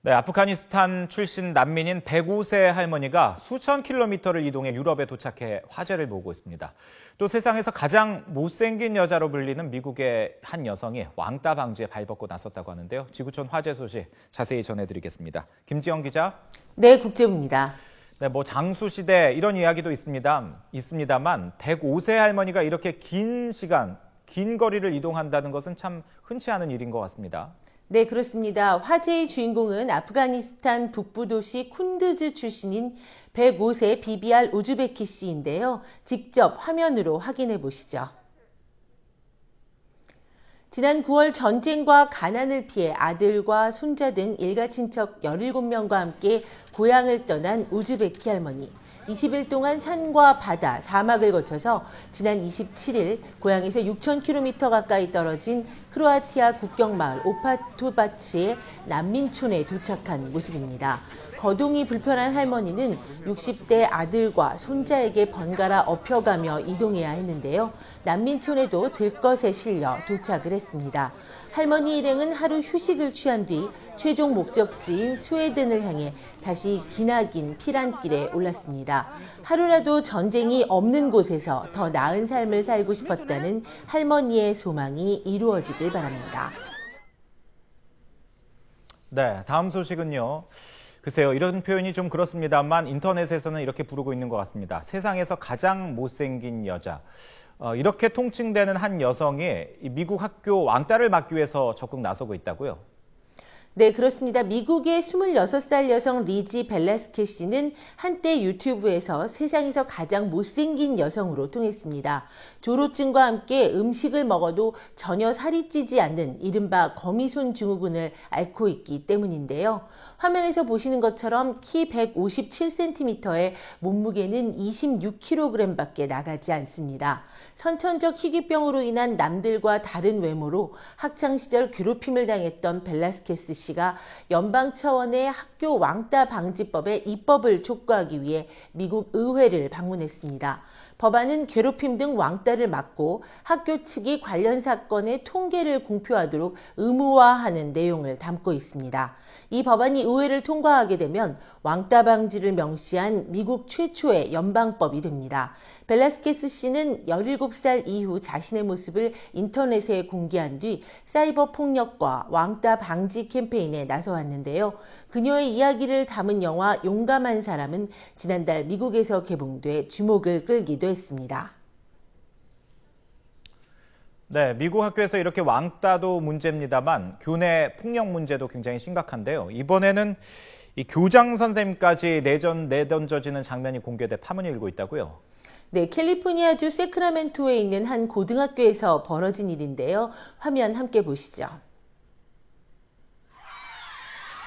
네, 아프가니스탄 출신 난민인 105세 할머니가 수천 킬로미터를 이동해 유럽에 도착해 화제를 모으고 있습니다. 또 세상에서 가장 못생긴 여자로 불리는 미국의 한 여성이 왕따 방지에 발벗고 나섰다고 하는데요. 지구촌 화제 소식 자세히 전해드리겠습니다. 김지영 기자. 네, 국제부입니다. 네, 장수시대 이런 이야기도 있습니다만 105세 할머니가 이렇게 긴 거리를 이동한다는 것은 참 흔치 않은 일인 것 같습니다. 네, 그렇습니다. 화제의 주인공은 아프가니스탄 북부 도시 쿤두즈 출신인 105세 비비알 우즈베키 씨인데요. 직접 화면으로 확인해 보시죠. 지난 9월 전쟁과 가난을 피해 아들과 손자 등 일가 친척 17명과 함께 고향을 떠난 우즈베키 할머니. 20일 동안 산과 바다, 사막을 거쳐서 지난 27일 고향에서 6,000km 가까이 떨어진 크로아티아 국경마을 오파토바치의 난민촌에 도착한 모습입니다. 거동이 불편한 할머니는 60대 아들과 손자에게 번갈아 업혀가며 이동해야 했는데요. 난민촌에도 들것에 실려 도착을 했습니다. 할머니 일행은 하루 휴식을 취한 뒤 최종 목적지인 스웨덴을 향해 다시 기나긴 피란길에 올랐습니다. 하루라도 전쟁이 없는 곳에서 더 나은 삶을 살고 싶었다는 할머니의 소망이 이루어지길 바랍니다. 네, 다음 소식은요. 글쎄요, 이런 표현이 좀 그렇습니다만 인터넷에서는 이렇게 부르고 있는 것 같습니다. 세상에서 가장 못생긴 여자. 이렇게 통칭되는 한 여성이 미국 학교 왕따를 막기 위해서 적극 나서고 있다고요? 네, 그렇습니다. 미국의 26살 여성 리지 벨라스케 씨는 한때 유튜브에서 세상에서 가장 못생긴 여성으로 통했습니다. 조로증과 함께 음식을 먹어도 전혀 살이 찌지 않는 이른바 거미손 증후군을 앓고 있기 때문인데요. 화면에서 보시는 것처럼 키 157cm에 몸무게는 26kg밖에 나가지 않습니다. 선천적 희귀병으로 인한 남들과 다른 외모로 학창시절 괴롭힘을 당했던 벨라스케스 씨가 연방 차원의 학교 왕따 방지법의 입법을 촉구하기 위해 미국 의회를 방문했습니다. 법안은 괴롭힘 등 왕따를 막고 학교 측이 관련 사건의 통계를 공표하도록 의무화하는 내용을 담고 있습니다. 이 법안이 의회를 통과하게 되면 왕따 방지를 명시한 미국 최초의 연방법이 됩니다. 벨라스케스 씨는 17살 이후 자신의 모습을 인터넷에 공개한 뒤 사이버 폭력과 왕따 방지 캠페인에 나서왔는데요. 그녀의 이야기를 담은 영화 용감한 사람은 지난달 미국에서 개봉돼 주목을 끌기도 했습니다. 네, 미국 학교에서 이렇게 왕따도 문제입니다만 교내 폭력 문제도 굉장히 심각한데요. 이번에는 이 교장 선생님까지 내던져지는 장면이 공개돼 파문이 일고 있다고요? 네, 캘리포니아주 세크라멘토에 있는 한 고등학교에서 벌어진 일인데요. 화면 함께 보시죠.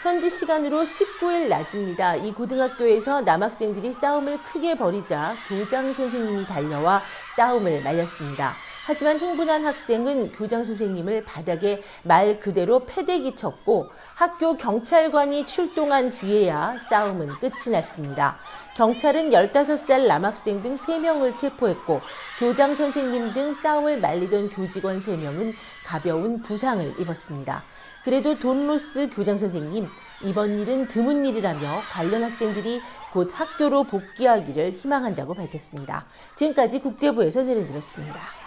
현지 시간으로 19일 낮입니다. 이 고등학교에서 남학생들이 싸움을 크게 벌이자 교장 선생님이 달려와 싸움을 말렸습니다. 하지만 흥분한 학생은 교장 선생님을 바닥에 말 그대로 패대기 쳤고 학교 경찰관이 출동한 뒤에야 싸움은 끝이 났습니다. 경찰은 15살 남학생 등 3명을 체포했고 교장 선생님 등 싸움을 말리던 교직원 3명은 가벼운 부상을 입었습니다. 그래도 돈 로스 교장 선생님, 이번 일은 드문 일이라며 관련 학생들이 곧 학교로 복귀하기를 희망한다고 밝혔습니다. 지금까지 국제부에서 전해드렸습니다.